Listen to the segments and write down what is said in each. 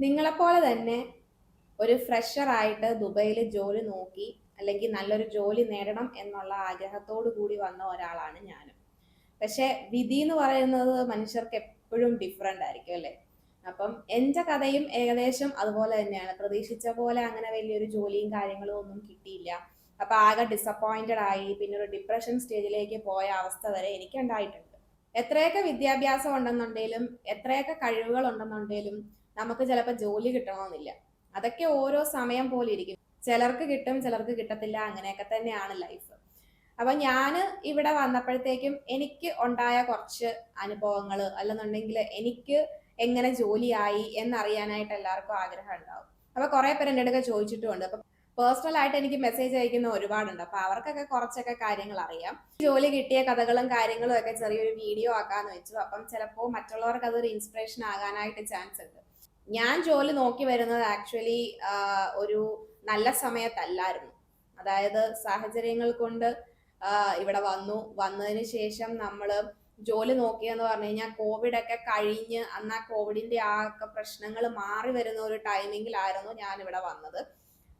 നിങ്ങളെപ്പോലെ തന്നെ ഒരു ഫ്രഷറായിട്ട് ദുബൈയിൽ ജോലി നോക്കി അല്ലെങ്കിൽ നല്ലൊരു ജോലി നേടണം എന്നുള്ള ആഗ്രഹത്തോടു കൂടി വന്ന ഒരാളാണ് ഞാനും. പക്ഷെ വിധി എന്ന് പറയുന്നത് മനുഷ്യർക്ക് എപ്പോഴും ഡിഫറെന്റ് ആയിരിക്കും അല്ലേ? അപ്പം എൻ്റെ കഥയും ഏകദേശം അതുപോലെ തന്നെയാണ്. പ്രതീക്ഷിച്ച പോലെ അങ്ങനെ വലിയൊരു ജോലിയും കാര്യങ്ങളും ഒന്നും കിട്ടിയില്ല. അപ്പൊ ആകെ ഡിസപ്പോയിന്റഡ് ആയി, പിന്നെ ഒരു ഡിപ്രഷൻ സ്റ്റേജിലേക്ക് പോയ അവസ്ഥ വരെ എനിക്ക് ഉണ്ടായിട്ടുണ്ട്. എത്രയൊക്കെ വിദ്യാഭ്യാസം ഉണ്ടെന്നുണ്ടെങ്കിലും എത്രയൊക്കെ കഴിവുകൾ ഉണ്ടെന്നുണ്ടെങ്കിലും നമുക്ക് ചിലപ്പോൾ ജോലി കിട്ടണമെന്നില്ല. അതൊക്കെ ഓരോ സമയം പോലെ ഇരിക്കും. ചിലർക്ക് കിട്ടും, ചിലർക്ക് കിട്ടത്തില്ല. അങ്ങനെയൊക്കെ തന്നെയാണ് ലൈഫ്. അപ്പൊ ഞാൻ ഇവിടെ വന്നപ്പോഴത്തേക്കും എനിക്ക് ഉണ്ടായ കുറച്ച് അനുഭവങ്ങൾ, അല്ലെന്നുണ്ടെങ്കിൽ എനിക്ക് എങ്ങനെ ജോലിയായി എന്നറിയാനായിട്ട് എല്ലാവർക്കും ആഗ്രഹം ഉണ്ടാവും. അപ്പൊ കുറെ പേര് എൻ്റെ അടുക്ക ചോദിച്ചിട്ടുമുണ്ട്. അപ്പൊ പേഴ്സണൽ ആയിട്ട് എനിക്ക് മെസ്സേജ് അയക്കുന്ന ഒരുപാടുണ്ട്. അപ്പൊ അവർക്കൊക്കെ കുറച്ചൊക്കെ കാര്യങ്ങൾ അറിയാം. ജോലി കിട്ടിയ കഥകളും കാര്യങ്ങളും ഒക്കെ ചെറിയൊരു വീഡിയോ ആക്കാന്ന് വെച്ചു. അപ്പം ചിലപ്പോൾ മറ്റുള്ളവർക്ക് അതൊരു ഇൻസ്പിറേഷൻ ആകാനായിട്ട് ചാൻസ് ഉണ്ട്. ഞാൻ ജോലി നോക്കി വരുന്നത് ആക്ച്വലി ഒരു നല്ല സമയത്തല്ലായിരുന്നു. അതായത് സാഹചര്യങ്ങൾ കൊണ്ട് ഇവിടെ വന്നതിന് ശേഷം നമ്മൾ ജോലി നോക്കിയെന്ന് പറഞ്ഞു കഴിഞ്ഞാൽ കോവിഡ് ഒക്കെ കഴിഞ്ഞ് അന്ന് ആ കോവിഡിന്റെ ആ ഒക്കെ പ്രശ്നങ്ങൾ മാറി വരുന്ന ഒരു ടൈമിങ്ങിലായിരുന്നു ഞാൻ ഇവിടെ വന്നത്.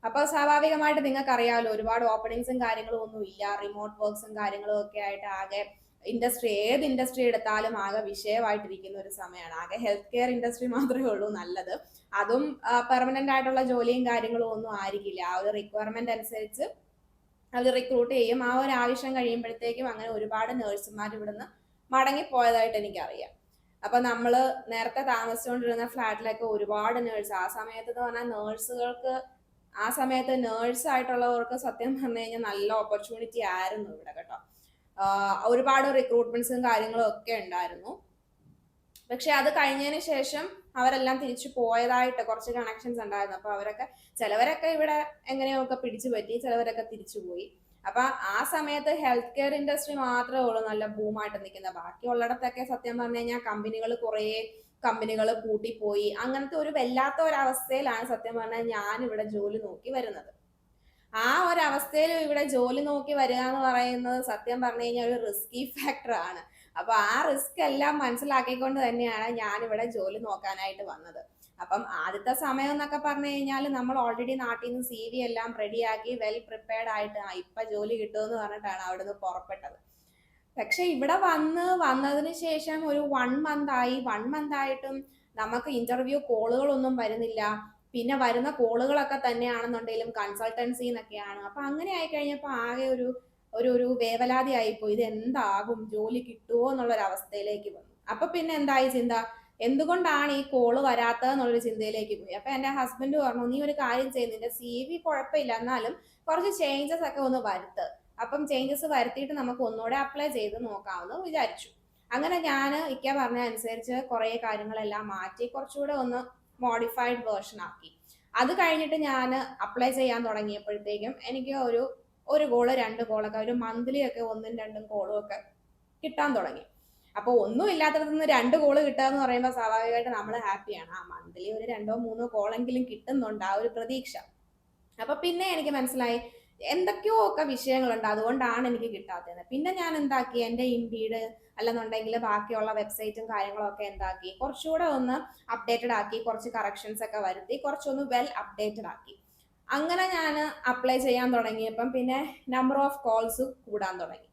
അപ്പൊ സ്വാഭാവികമായിട്ട് നിങ്ങൾക്ക് അറിയാമല്ലോ, ഒരുപാട് ഓപ്പണിങ്സും കാര്യങ്ങളും ഒന്നും ഇല്ല. റിമോട്ട് വർക്ക്സും കാര്യങ്ങളും ഒക്കെ ആയിട്ട് ആകെ ഏത് ഇൻഡസ്ട്രി എടുത്താലും ആകെ വിഷയമായിട്ടിരിക്കുന്ന ഒരു സമയമാണ്. ആകെ ഹെൽത്ത് കെയർ ഇൻഡസ്ട്രി മാത്രമേ ഉള്ളൂ നല്ലത്. അതും പെർമനന്റ് ആയിട്ടുള്ള ജോലിയും കാര്യങ്ങളും ഒന്നും ആയിരിക്കില്ല. ആ ഒരു റിക്വയർമെന്റ് അനുസരിച്ച് അവർ റിക്രൂട്ട് ചെയ്യും. ആ ഒരു ആവശ്യം കഴിയുമ്പോഴത്തേക്കും അങ്ങനെ ഒരുപാട് നേഴ്സുമാർ ഇവിടുന്ന് മടങ്ങിപ്പോയതായിട്ട് എനിക്കറിയാം. അപ്പൊ നമ്മള് നേരത്തെ താമസിച്ചുകൊണ്ടിരുന്ന ഫ്ലാറ്റിലൊക്കെ ഒരുപാട് നേഴ്സ്, ആ സമയത്ത് എന്ന് പറഞ്ഞാൽ നേഴ്സുകൾക്ക്, ആ സമയത്ത് നേഴ്സ് ആയിട്ടുള്ളവർക്ക് സത്യം പറഞ്ഞു കഴിഞ്ഞാൽ നല്ല ഓപ്പർച്യൂണിറ്റി ആയിരുന്നു ഇവിടെ കേട്ടോ. ഒരുപാട് റിക്രൂട്ട്മെന്റ്സും കാര്യങ്ങളും ഒക്കെ ഉണ്ടായിരുന്നു. പക്ഷെ അത് കഴിഞ്ഞതിന് ശേഷം അവരെല്ലാം തിരിച്ചു പോയതായിട്ട് കുറച്ച് കണക്ഷൻസ് ഉണ്ടായിരുന്നു. അപ്പൊ ചിലവരൊക്കെ ഇവിടെ എങ്ങനെയൊക്കെ പിടിച്ചു പറ്റി, ചിലവരൊക്കെ തിരിച്ചു പോയി. അപ്പൊ ആ സമയത്ത് ഹെൽത്ത് കെയർ ഇൻഡസ്ട്രി മാത്രമേ ഉള്ളൂ നല്ല ബൂമായിട്ട് നിൽക്കുന്നത്. ബാക്കിയുള്ളിടത്തൊക്കെ സത്യം പറഞ്ഞു കഴിഞ്ഞാൽ കുറേ കമ്പനികൾ പൂട്ടിപ്പോയി. അങ്ങനത്തെ ഒരു വല്ലാത്ത ഒരവസ്ഥയിലാണ് സത്യം പറഞ്ഞാൽ ഞാൻ ഇവിടെ ജോലി നോക്കി വരുന്നത്. ആ ഒരു അവസ്ഥയിൽ ഇവിടെ ജോലി നോക്കി വരിക എന്ന് പറയുന്നത് സത്യം പറഞ്ഞു കഴിഞ്ഞാൽ ഒരു റിസ്കി ഫാക്ടർ ആണ്. അപ്പൊ ആ റിസ്ക് എല്ലാം മനസ്സിലാക്കിക്കൊണ്ട് തന്നെയാണ് ഞാൻ ഇവിടെ ജോലി നോക്കാനായിട്ട് വന്നത്. അപ്പം ആദ്യത്തെ സമയം എന്നൊക്കെ പറഞ്ഞു കഴിഞ്ഞാൽ നമ്മൾ ഓൾറെഡി നാട്ടിൽ നിന്ന് CV എല്ലാം റെഡിയാക്കി വെൽ പ്രിപ്പയർഡ് ആയിട്ട് ഇപ്പൊ ജോലി കിട്ടുമെന്ന് പറഞ്ഞിട്ടാണ് അവിടുന്ന് പുറപ്പെട്ടത്. പക്ഷെ ഇവിടെ വന്നതിന് ശേഷം ഒരു 1 മന്ത് ആയി. 1 മന്ത് ആയിട്ടും നമുക്ക് ഇന്റർവ്യൂ കോളുകളൊന്നും വരുന്നില്ല. പിന്നെ വരുന്ന കോളുകളൊക്കെ തന്നെയാണെന്നുണ്ടെങ്കിലും കൺസൾട്ടൻസി എന്നൊക്കെയാണ്. അപ്പൊ അങ്ങനെ ആയി കഴിഞ്ഞപ്പോൾ ആകെ ഒരു ഒരു ഒരു വേവലാതി ആയിപ്പോയി. ഇത് എന്താകും, ജോലി കിട്ടുമോ എന്നുള്ളൊരു അവസ്ഥയിലേക്ക് വന്നു. അപ്പൊ പിന്നെ എന്തായി ചിന്ത, എന്തുകൊണ്ടാണ് ഈ കോള് വരാത്തതെന്നുള്ളൊരു ചിന്തയിലേക്ക് പോയി. അപ്പൊ എന്റെ ഹസ്ബൻഡ് പറഞ്ഞു, നീ ഒരു കാര്യം ചെയ്യുന്നു, നിന്റെ CV കുഴപ്പമില്ല, എന്നാലും കുറച്ച് ചേഞ്ചസ് ഒക്കെ ഒന്ന് വരുത്ത്. അപ്പം ചേഞ്ചസ് വരുത്തിയിട്ട് നമുക്ക് ഒന്നുകൂടെ അപ്ലൈ ചെയ്ത് നോക്കാമെന്ന് വിചാരിച്ചു. അങ്ങനെ ഞാൻ ഇക്ക പറഞ്ഞ അനുസരിച്ച് കുറെ കാര്യങ്ങളെല്ലാം മാറ്റി കുറച്ചുകൂടെ ഒന്ന് മോഡിഫൈഡ് വേർഷൻ ആക്കി. അത് കഴിഞ്ഞിട്ട് ഞാൻ അപ്ലൈ ചെയ്യാൻ തുടങ്ങിയപ്പോഴത്തേക്കും എനിക്ക് ഒരു കോള് 2 കോളൊക്കെ ഒരു മന്ത്ലി ഒക്കെ 1-2 കോളും ഒക്കെ കിട്ടാൻ തുടങ്ങി. അപ്പൊ ഒന്നും ഇല്ലാത്തടത്ത് നിന്ന് 2 കോള് കിട്ടുക എന്ന് പറയുമ്പോൾ സ്വാഭാവികമായിട്ട് നമ്മൾ ഹാപ്പിയാണ്. മന്ത്ലി ഒരു 2-3 കോളെങ്കിലും കിട്ടുന്നുണ്ട്, ആ ഒരു പ്രതീക്ഷ. അപ്പൊ പിന്നെ എനിക്ക് മനസ്സിലായി എന്തൊക്കെയോ ഒക്കെ വിഷയങ്ങളുണ്ട്, അതുകൊണ്ടാണ് എനിക്ക് കിട്ടാത്തത്. പിന്നെ ഞാൻ എന്താക്കി, എൻ്റെ ഇൻഡീഡ് അല്ലെന്നുണ്ടെങ്കിൽ ബാക്കിയുള്ള വെബ്സൈറ്റും കാര്യങ്ങളും ഒക്കെ എന്താക്കി, കുറച്ചുകൂടെ ഒന്ന് അപ്ഡേറ്റഡ് ആക്കി, കുറച്ച് കറക്ഷൻസ് ഒക്കെ വരുത്തി, കുറച്ചൊന്ന് വെൽ അപ്ഡേറ്റഡ് ആക്കി. അങ്ങനെ ഞാൻ അപ്ലൈ ചെയ്യാൻ തുടങ്ങിയപ്പം പിന്നെ നമ്പർ ഓഫ് കോൾസ് കൂടാൻ തുടങ്ങി.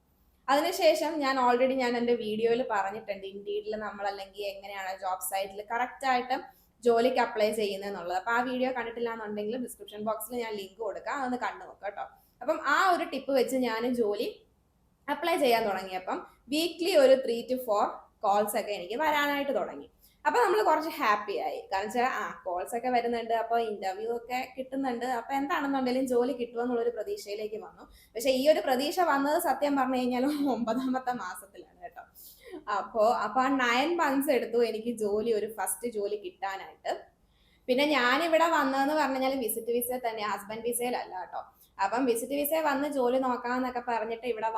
അതിനുശേഷം ഞാൻ എൻ്റെ വീഡിയോയിൽ പറഞ്ഞിട്ടുണ്ട്, ഇൻഡീഡിൽ നമ്മൾ അല്ലെങ്കിൽ എങ്ങനെയാണ് ജോബ് സൈറ്റിൽ കറക്റ്റ് ആയിട്ട് ജോലിക്ക് അപ്ലൈ ചെയ്യുന്നതെന്നുള്ളത്. അപ്പൊ ആ വീഡിയോ കണ്ടിട്ടില്ല എന്നുണ്ടെങ്കിൽ ഡിസ്ക്രിപ്ഷൻ ബോക്സിൽ ഞാൻ ലിങ്ക് കൊടുക്കാം, അതൊന്ന് കണ്ടു നോക്കാം കേട്ടോ. അപ്പം ആ ഒരു ടിപ്പ് വെച്ച് ഞാൻ ജോലി അപ്ലൈ ചെയ്യാൻ തുടങ്ങിയപ്പം വീക്ക്ലി ഒരു 3 to 4 കോൾസ് ഒക്കെ എനിക്ക് വരാനായിട്ട് തുടങ്ങി. അപ്പൊ നമ്മൾ കുറച്ച് ഹാപ്പി ആയി. കാരണം വെച്ചാൽ കോൾസ് ഒക്കെ വരുന്നുണ്ട്, അപ്പൊ ഇന്റർവ്യൂ ഒക്കെ കിട്ടുന്നുണ്ട്, അപ്പൊ എന്താണെന്നുണ്ടെങ്കിലും ജോലി കിട്ടുമെന്നുള്ളൊരു പ്രതീക്ഷയിലേക്ക് വന്നു. പക്ഷെ ഈ ഒരു പ്രതീക്ഷ വന്നത് സത്യം പറഞ്ഞു കഴിഞ്ഞാൽ 9ാമത്തെ മാസത്തിലാണ് കേട്ടോ. അപ്പൊ ആ 9 months എടുത്തു എനിക്ക് ഒരു ഫസ്റ്റ് ജോലി കിട്ടാനായിട്ട്. പിന്നെ ഞാനിവിടെ വന്നതെന്ന് പറഞ്ഞു കഴിഞ്ഞാൽ വിസിറ്റ് വിസ തന്നെ, ഹസ്ബൻഡ് വിസയിലല്ല കേട്ടോ. അപ്പം വിസിറ്റ് വിസ വന്ന് ജോലി നോക്കാന്നൊക്കെ പറഞ്ഞിട്ട് ഇവിടെ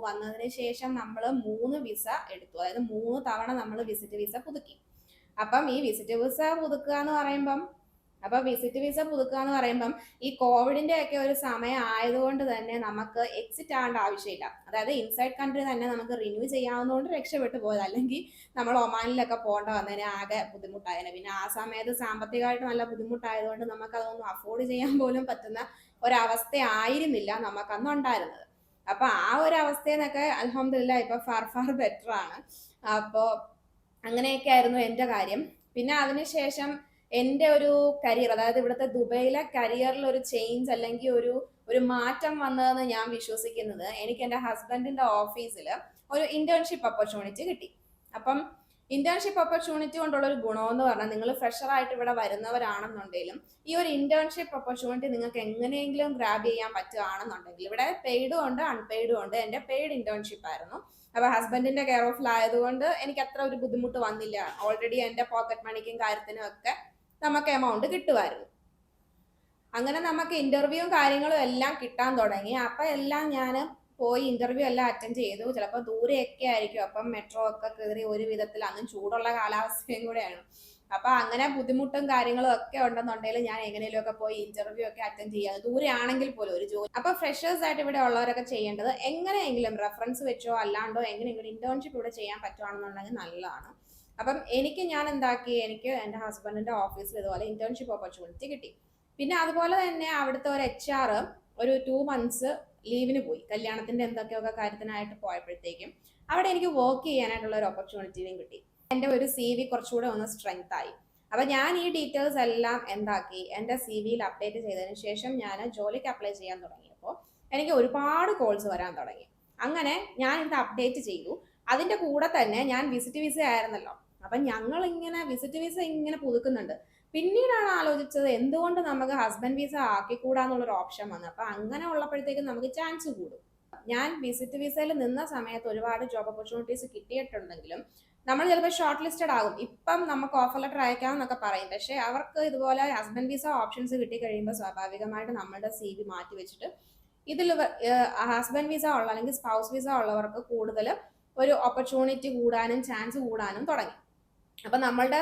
വന്നതിന് ശേഷം നമ്മൾ 3 വിസ എടുത്തു. അതായത് 3 തവണ നമ്മൾ വിസിറ്റ് വിസ പുതുക്കി. അപ്പം ഈ വിസിറ്റ് വിസ പുതുക്കുക എന്ന് പറയുമ്പം അപ്പൊ വിസിറ്റ് വിസ പുതുക്കുക എന്ന് പറയുമ്പം ഈ കോവിഡിന്റെ ഒക്കെ ഒരു സമയം ആയതുകൊണ്ട് തന്നെ നമുക്ക് എക്സിറ്റ് ആവേണ്ട ആവശ്യമില്ല. അതായത് ഇൻസൈഡ് കൺട്രി തന്നെ നമുക്ക് റിന്യൂ ചെയ്യാവുന്നതുകൊണ്ട് രക്ഷപ്പെട്ടു പോയത്. അല്ലെങ്കിൽ നമ്മൾ ഒമാനിലൊക്കെ പോകേണ്ട വന്നതിന് ആകെ ബുദ്ധിമുട്ടായേനെ. പിന്നെ ആ സമയത്ത് സാമ്പത്തികമായിട്ട് നല്ല ബുദ്ധിമുട്ടായതുകൊണ്ട് നമുക്ക് അതൊന്നും അഫോർഡ് ചെയ്യാൻ പോലും പറ്റുന്ന ഒരവസ്ഥ ആയിരുന്നില്ല നമുക്ക് അന്ന് ഉണ്ടായിരുന്നത്. അപ്പൊ ആ ഒരു അവസ്ഥയിൽ നിന്നൊക്കെ അൽഹംദുലില്ലാ ഇപ്പൊ ഫാർ ഫാർ ബെറ്റർ ആണ്. അപ്പോൾ അങ്ങനെയൊക്കെ ആയിരുന്നു എൻ്റെ കാര്യം. പിന്നെ അതിനുശേഷം എൻ്റെ ഒരു കരിയർ, അതായത് ഇവിടുത്തെ ദുബൈയിലെ കരിയറിൽ ഒരു ചേഞ്ച് അല്ലെങ്കിൽ ഒരു മാറ്റം വന്നതെന്ന് ഞാൻ വിശ്വസിക്കുന്നത്, എനിക്ക് എൻ്റെ ഹസ്ബൻഡിന്റെ ഓഫീസിൽ ഒരു ഇന്റേൺഷിപ്പ് ഓപ്പർച്യൂണിറ്റി കിട്ടി. അപ്പം ഇന്റേൺഷിപ്പ് ഓപ്പർച്യൂണിറ്റി കൊണ്ടുള്ള ഒരു ഗുണമെന്ന് പറഞ്ഞാൽ, നിങ്ങൾ ഫ്രഷർ ആയിട്ട് ഇവിടെ വരുന്നവരാണെന്നുണ്ടെങ്കിലും ഈ ഒരു ഇന്റേൺഷിപ്പ് ഓപ്പർച്യൂണിറ്റി നിങ്ങൾക്ക് എങ്ങനെയെങ്കിലും ഗ്രാബ് ചെയ്യാൻ പറ്റുകയാണെന്നുണ്ടെങ്കിൽ, ഇവിടെ പെയ്ഡും ഉണ്ട് അൺപെയ്ഡും ഉണ്ട്. എൻ്റെ പെയ്ഡ് ഇന്റേൺഷിപ്പ് ആയിരുന്നു. അപ്പൊ ഹസ്ബൻഡിന്റെ കെയർ ഓഫിലായതുകൊണ്ട് എനിക്ക് അത്ര ഒരു ബുദ്ധിമുട്ട് വന്നില്ല. ഓൾറെഡി എൻ്റെ പോക്കറ്റ് മണിക്കും കാര്യത്തിനും ഒക്കെ നമുക്ക് എമൗണ്ട് കിട്ടുമായിരുന്നു. അങ്ങനെ നമുക്ക് ഇന്റർവ്യൂവും കാര്യങ്ങളും എല്ലാം കിട്ടാൻ തുടങ്ങി. അപ്പൊ എല്ലാം ഞാൻ പോയി ഇന്റർവ്യൂ എല്ലാം അറ്റൻഡ് ചെയ്തു. ചിലപ്പോൾ ദൂരെയൊക്കെ ആയിരിക്കും, അപ്പം മെട്രോ ഒക്കെ കയറി ഒരു വിധത്തിൽ, അന്ന് ചൂടുള്ള കാലാവസ്ഥയും കൂടെയാണ്. അപ്പൊ അങ്ങനെ ബുദ്ധിമുട്ടും കാര്യങ്ങളും ഒക്കെ ഉണ്ടെന്നുണ്ടെങ്കിൽ ഞാൻ എങ്ങനെയും ഒക്കെ പോയി ഇന്റർവ്യൂ ഒക്കെ അറ്റൻഡ് ചെയ്യാം, ദൂരെ ആണെങ്കിൽ പോലും ഒരു ജോലി. അപ്പൊ ഫ്രഷേഴ്സ് ആയിട്ട് ഇവിടെ ഉള്ളവരൊക്കെ ചെയ്യേണ്ടത്, എങ്ങനെയെങ്കിലും റെഫറൻസ് വെച്ചോ അല്ലാണ്ടോ എങ്ങനെയെങ്കിലും ഇന്റേൺഷിപ്പ് ഇവിടെ ചെയ്യാൻ പറ്റുവാണെന്നുണ്ടെങ്കിൽ നല്ലതാണ്. അപ്പം ഞാൻ എന്താക്കി, എനിക്ക് എൻ്റെ ഹസ്ബൻഡിന്റെ ഓഫീസിൽ ഇതുപോലെ ഇന്റേൺഷിപ്പ് ഓപ്പർച്യൂണിറ്റി കിട്ടി. പിന്നെ അതുപോലെ തന്നെ അവിടുത്തെ ഒരു HR ഒരു 2 months ലീവിന് പോയി, കല്യാണത്തിന്റെ എന്തൊക്കെയൊക്കെ കാര്യത്തിനായിട്ട് പോയപ്പോഴത്തേക്കും അവിടെ എനിക്ക് വർക്ക് ചെയ്യാനായിട്ടുള്ള ഒരു ഓപ്പർച്യൂണിറ്റിയും കിട്ടി. എൻ്റെ ഒരു CV കുറച്ചുകൂടെ ഒന്ന് സ്ട്രെങ്ത് ആയി. അപ്പൊ ഞാൻ ഈ ഡീറ്റെയിൽസ് എല്ലാം എന്താക്കി, എൻ്റെ CV-യിൽ അപ്ഡേറ്റ് ചെയ്തതിന് ശേഷം ഞാൻ ജോലിക്ക് അപ്ലൈ ചെയ്യാൻ തുടങ്ങിയപ്പോൾ എനിക്ക് ഒരുപാട് കോൾസ് വരാൻ തുടങ്ങി. അങ്ങനെ ഞാൻ ഇത് അപ്ഡേറ്റ് ചെയ്തു. അതിന്റെ കൂടെ തന്നെ ഞാൻ വിസിറ്റ് വിസ ആയിരുന്നല്ലോ, അപ്പൊ ഞങ്ങൾ ഇങ്ങനെ വിസിറ്റ് വിസ ഇങ്ങനെ പുതുക്കുന്നുണ്ട്. പിന്നീടാണ് ആലോചിച്ചത് എന്തുകൊണ്ട് നമുക്ക് ഹസ്ബൻഡ് വിസ ആക്കിക്കൂടാന്നുള്ളൊരു ഓപ്ഷൻ വന്നു. അപ്പൊ അങ്ങനെ ഉള്ളപ്പോഴത്തേക്കും നമുക്ക് ചാൻസ് കൂടും. ഞാൻ വിസിറ്റ് വിസയിൽ നിന്ന സമയത്ത് ഒരുപാട് ജോബ് ഓപ്പർച്യൂണിറ്റീസ് കിട്ടിയിട്ടുണ്ടെങ്കിലും നമ്മൾ ചിലപ്പോൾ ഷോർട്ട് ലിസ്റ്റഡ് ആകും. ഇപ്പം നമുക്ക് ഓഫർ ലെറ്റർ അയക്കാമെന്നൊക്കെ പറയും, പക്ഷെ അവർക്ക് ഇതുപോലെ ഹസ്ബൻഡ് വിസ ഓപ്ഷൻസ് കിട്ടി കഴിയുമ്പോൾ സ്വാഭാവികമായിട്ട് നമ്മളുടെ CV മാറ്റി വെച്ചിട്ട് ഇതിൽ ഹസ്ബൻഡ് വിസ ഉള്ള അല്ലെങ്കിൽ സ്പൗസ് വിസ ഉള്ളവർക്ക് കൂടുതൽ ഒരു ഓപ്പർച്യൂണിറ്റി കൂടാനും ചാൻസ് കൂടാനും തുടങ്ങി. അപ്പൊ നമ്മുടെ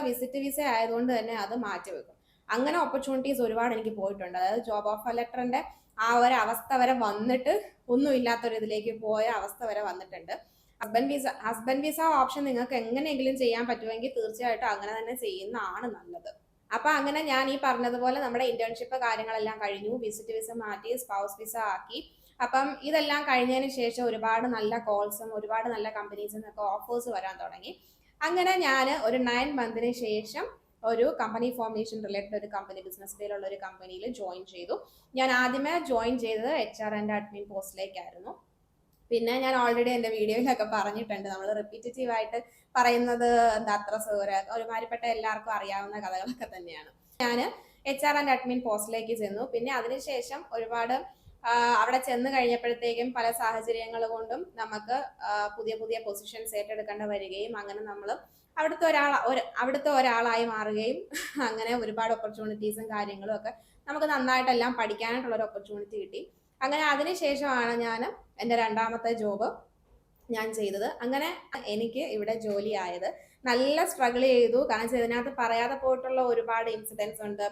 വിസിറ്റ് വിസ ആയതുകൊണ്ട് തന്നെ അത് മാറ്റിവെക്കും. അങ്ങനെ ഓപ്പർച്യൂണിറ്റീസ് ഒരുപാട് എനിക്ക് പോയിട്ടുണ്ട്. അതായത് ജോബ് ഓഫർ ലെറ്ററിന്റെ ആ ഒരു അവസ്ഥ വരെ വന്നിട്ട് ഒന്നും ഇല്ലാത്തൊരിതിലേക്ക് പോയ അവസ്ഥ വരെ വന്നിട്ടുണ്ട്. ഹസ്ബൻഡ് വിസ ഓപ്ഷൻ നിങ്ങൾക്ക് എങ്ങനെയെങ്കിലും ചെയ്യാൻ പറ്റുമെങ്കിൽ തീർച്ചയായിട്ടും അങ്ങനെ തന്നെ ചെയ്യുന്നതാണ് നല്ലത്. അപ്പൊ അങ്ങനെ ഞാൻ ഈ പറഞ്ഞതുപോലെ നമ്മുടെ ഇന്റേൺഷിപ്പ് കാര്യങ്ങളെല്ലാം കഴിഞ്ഞു, വിസിറ്റ് വിസ മാറ്റി സ്പൗസ് വിസ ആക്കി. അപ്പം ഇതെല്ലാം കഴിഞ്ഞതിന് ശേഷം ഒരുപാട് നല്ല കോൾസും ഒരുപാട് നല്ല കമ്പനീസിൽ നിന്നൊക്കെ ഓഫേഴ്സ് വരാൻ തുടങ്ങി. അങ്ങനെ ഞാൻ ഒരു 9 months ശേഷം ഒരു കമ്പനി ഫോർമേഷൻ റിലേറ്റഡ് ഒരു കമ്പനി, ബിസിനസ് ഡേയിലുള്ള ഒരു കമ്പനിയിൽ ജോയിൻ ചെയ്തു. ഞാൻ ആദ്യമേ ജോയിൻ ചെയ്തത് HR ആൻഡ് അഡ്മിൻ പോസ്റ്റിലേക്കായിരുന്നു. പിന്നെ ഞാൻ ഓൾറെഡി എൻ്റെ വീഡിയോയിലൊക്കെ പറഞ്ഞിട്ടുണ്ട്, നമ്മൾ റിപ്പീറ്റേറ്റീവ് ആയിട്ട് പറയുന്നത് എന്താ അത്ര ഒരുമാതിരിപ്പെട്ട എല്ലാവർക്കും അറിയാവുന്ന കഥകളൊക്കെ തന്നെയാണ്. ഞാൻ HR ആൻഡ് അഡ്മിൻ പോസ്റ്റിലേക്ക് ചെന്നു. പിന്നെ അതിനുശേഷം ഒരുപാട് അവിടെ ചെന്ന് കഴിഞ്ഞപ്പോഴത്തേക്കും പല സാഹചര്യങ്ങൾ കൊണ്ടും നമുക്ക് പുതിയ പുതിയ പൊസിഷൻസ് ഏറ്റെടുക്കേണ്ടി വരികയും അങ്ങനെ നമ്മൾ അവിടുത്തെ ഒരാളായി മാറുകയും അങ്ങനെ ഒരുപാട് ഓപ്പർച്യൂണിറ്റീസും കാര്യങ്ങളും ഒക്കെ നമുക്ക് നന്നായിട്ടെല്ലാം പഠിക്കാനായിട്ടുള്ള ഒരു ഓപ്പർച്യൂണിറ്റി കിട്ടി. അങ്ങനെ അതിനുശേഷമാണ് ഞാൻ എൻ്റെ രണ്ടാമത്തെ ജോബ് ഞാൻ ചെയ്തത്. അങ്ങനെ എനിക്ക് ഇവിടെ ജോലി ആയത്. നല്ല സ്ട്രഗിൾ ചെയ്തു, കാരണം ഇതിനകത്ത് പറയാതെ പോയിട്ടുള്ള ഒരുപാട് ഇൻസിഡൻസ് ഉണ്ട്,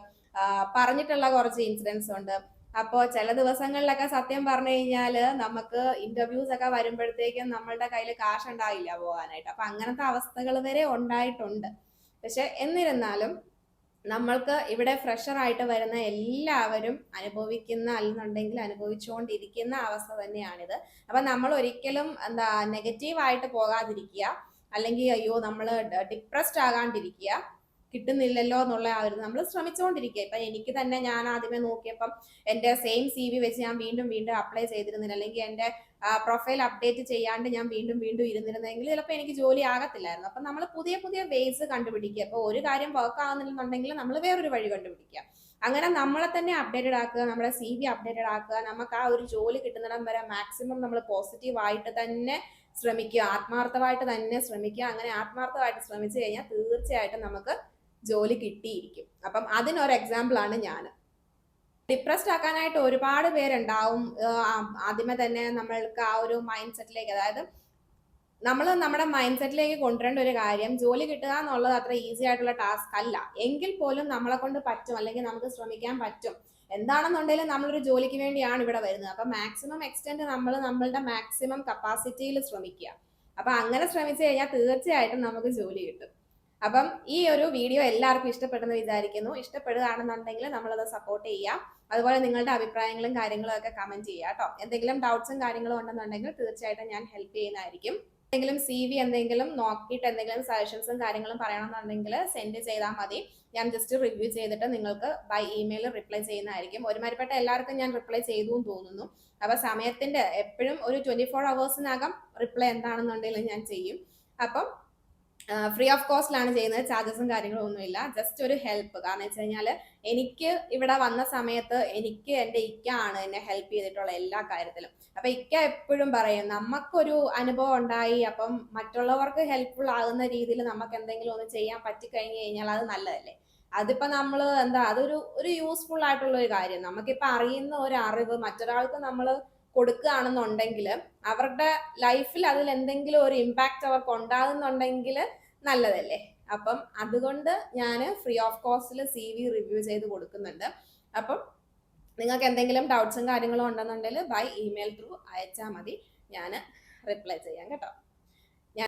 പറഞ്ഞിട്ടുള്ള കുറച്ച് ഇൻസിഡൻസ് ഉണ്ട്. അപ്പോൾ ചില ദിവസങ്ങളിലൊക്കെ സത്യം പറഞ്ഞു കഴിഞ്ഞാല് നമുക്ക് ഇന്റർവ്യൂസ് ഒക്കെ വരുമ്പോഴത്തേക്കും നമ്മളുടെ കയ്യിൽ കാശ് ഉണ്ടാവില്ല പോകാനായിട്ട്. അപ്പൊ അങ്ങനത്തെ അവസ്ഥകൾ വരെ ഉണ്ടായിട്ടുണ്ട്. പക്ഷെ എന്നിരുന്നാലും നമ്മൾക്ക് ഇവിടെ ഫ്രഷർ ആയിട്ട് വരുന്ന എല്ലാവരും അനുഭവിക്കുന്ന അല്ലെന്നുണ്ടെങ്കിൽ അനുഭവിച്ചുകൊണ്ടിരിക്കുന്ന അവസ്ഥ തന്നെയാണിത്. അപ്പൊ നമ്മൾ ഒരിക്കലും നെഗറ്റീവായിട്ട് പോകാതിരിക്കുക, അല്ലെങ്കിൽ അയ്യോ നമ്മൾ ഡിപ്രസ്ഡ് ആകാണ്ടിരിക്കുക, കിട്ടുന്നില്ലല്ലോ എന്നുള്ള ആ ഒരു നമ്മൾ ശ്രമിച്ചുകൊണ്ടിരിക്കുക. ഇപ്പൊ എനിക്ക് തന്നെ, ഞാൻ ആദ്യമേ നോക്കിയപ്പം എൻ്റെ സെയിം CV വെച്ച് ഞാൻ വീണ്ടും വീണ്ടും അപ്ലൈ ചെയ്തിരുന്നില്ല, അല്ലെങ്കിൽ എൻ്റെ പ്രൊഫൈൽ അപ്ഡേറ്റ് ചെയ്യാണ്ട് ഞാൻ വീണ്ടും വീണ്ടും ഇരുന്നിരുന്നെങ്കിൽ ചിലപ്പോൾ എനിക്ക് ജോലി ആകത്തില്ലായിരുന്നു. അപ്പൊ നമ്മൾ പുതിയ പുതിയ വേസ് കണ്ടുപിടിക്കുക. അപ്പോൾ ഒരു കാര്യം വർക്ക് ആകുന്നില്ലെന്നുണ്ടെങ്കിൽ നമ്മൾ വേറൊരു വഴി കണ്ടുപിടിക്കുക. അങ്ങനെ നമ്മളെ തന്നെ അപ്ഡേറ്റഡ് ആക്കുക, നമ്മുടെ CV അപ്ഡേറ്റഡ് ആക്കുക. നമുക്ക് ആ ഒരു ജോലി കിട്ടുന്നിടം വരെ മാക്സിമം നമ്മൾ പോസിറ്റീവായിട്ട് തന്നെ ശ്രമിക്കുക, ആത്മാർത്ഥമായിട്ട് തന്നെ ശ്രമിക്കുക. അങ്ങനെ ആത്മാർത്ഥമായിട്ട് ശ്രമിച്ചു കഴിഞ്ഞാൽ തീർച്ചയായിട്ടും നമുക്ക് ജോലി കിട്ടിയിരിക്കും. അപ്പം അതിനൊരു എക്സാമ്പിൾ ആണ് ഞാൻ. ഡിപ്രസ്ഡ് ആക്കാനായിട്ട് ഒരുപാട് പേരുണ്ടാവും. ആദ്യമേ തന്നെ നമ്മൾക്ക് ആ ഒരു മൈൻഡ് സെറ്റിലേക്ക്, അതായത് നമ്മൾ നമ്മുടെ മൈൻഡ് സെറ്റിലേക്ക് കൊണ്ടുവരേണ്ട ഒരു കാര്യം, ജോലി കിട്ടുക എന്നുള്ളത് അത്ര ഈസി ആയിട്ടുള്ള ടാസ്ക് അല്ല. എങ്കിൽ പോലും നമ്മളെ കൊണ്ട് പറ്റും, അല്ലെങ്കിൽ നമുക്ക് ശ്രമിക്കാൻ പറ്റും. എന്താണെന്നുണ്ടെങ്കിലും നമ്മളൊരു ജോലിക്ക് വേണ്ടിയാണ് ഇവിടെ വരുന്നത്. അപ്പൊ മാക്സിമം എക്സ്റ്റെൻഡ് നമ്മൾ നമ്മളുടെ മാക്സിമം കപ്പാസിറ്റിയിൽ ശ്രമിക്കുക. അപ്പൊ അങ്ങനെ ശ്രമിച്ചു കഴിഞ്ഞാൽ തീർച്ചയായിട്ടും നമുക്ക് ജോലി കിട്ടും. അപ്പം ഈ ഒരു വീഡിയോ എല്ലാവർക്കും ഇഷ്ടപ്പെടുന്നു വിചാരിക്കുന്നു. ഇഷ്ടപ്പെടുകയാണെന്നുണ്ടെങ്കിൽ നമ്മളത് സപ്പോർട്ട് ചെയ്യുക. അതുപോലെ നിങ്ങളുടെ അഭിപ്രായങ്ങളും കാര്യങ്ങളും ഒക്കെ കമന്റ് ചെയ്യുക കേട്ടോ. എന്തെങ്കിലും ഡൗട്ട്സും കാര്യങ്ങളും ഉണ്ടെന്നുണ്ടെങ്കിൽ തീർച്ചയായിട്ടും ഞാൻ ഹെൽപ്പ് ചെയ്യുന്നതായിരിക്കും. എന്തെങ്കിലും CV എന്തെങ്കിലും നോക്കിയിട്ട് എന്തെങ്കിലും സജഷൻസും കാര്യങ്ങളും പറയണമെന്നുണ്ടെങ്കിൽ സെൻഡ് ചെയ്താൽ മതി. ഞാൻ ജസ്റ്റ് റിവ്യൂ ചെയ്തിട്ട് നിങ്ങൾക്ക് ബൈ ഇമെയിൽ റിപ്ലൈ ചെയ്യുന്നതായിരിക്കും. ഒരുമാതിരിപ്പെട്ട എല്ലാവർക്കും ഞാൻ റിപ്ലൈ ചെയ്തു എന്ന് തോന്നുന്നു. അപ്പൊ സമയത്തിന്റെ എപ്പോഴും ഒരു 24 hours റിപ്ലൈ എന്താണെന്നുണ്ടെങ്കിലും ഞാൻ ചെയ്യും. അപ്പം ഫ്രീ ഓഫ് കോസ്റ്റിലാണ് ചെയ്യുന്നത്. ചാർജസും കാര്യങ്ങളും ഒന്നുമില്ല. ജസ്റ്റ് ഒരു ഹെൽപ്പ്. കാരണം വെച്ച് കഴിഞ്ഞാൽ എനിക്ക് ഇവിടെ വന്ന സമയത്ത് എനിക്ക് എൻ്റെ ഇക്ക ആണ് എന്നെ ഹെൽപ്പ് ചെയ്തിട്ടുള്ള എല്ലാ കാര്യത്തിലും. അപ്പൊ ഇക്ക എപ്പോഴും പറയും, നമുക്കൊരു അനുഭവം ഉണ്ടായി, അപ്പം മറ്റുള്ളവർക്ക് ഹെൽപ്ഫുൾ ആകുന്ന രീതിയിൽ നമുക്ക് എന്തെങ്കിലും ഒന്ന് ചെയ്യാൻ പറ്റിക്കഴിഞ്ഞു കഴിഞ്ഞാൽ അത് നല്ലതല്ലേ. അതിപ്പോ നമ്മൾ അതൊരു യൂസ്ഫുൾ ആയിട്ടുള്ള ഒരു കാര്യം. നമുക്കിപ്പോ അറിയുന്ന ഒരു അറിവ് മറ്റൊരാൾക്ക് നമ്മൾ കൊടുക്കുകയാണെന്നുണ്ടെങ്കിൽ അവരുടെ ലൈഫിൽ അതിൽ എന്തെങ്കിലും ഒരു ഇമ്പാക്റ്റ് അവർക്ക് ഉണ്ടാകുന്നുണ്ടെങ്കിൽ നല്ലതല്ലേ. അപ്പം അതുകൊണ്ട് ഞാൻ ഫ്രീ ഓഫ് കോസ്റ്റിൽ CV റിവ്യൂ ചെയ്ത് കൊടുക്കുന്നുണ്ട്. അപ്പം നിങ്ങൾക്ക് എന്തെങ്കിലും ഡൗട്ട്സും കാര്യങ്ങളും ഉണ്ടെന്നുണ്ടെങ്കിൽ ബൈ ഇമെയിൽ ത്രൂ അയച്ചാൽ മതി, ഞാൻ റിപ്ലൈ ചെയ്യാം കേട്ടോ.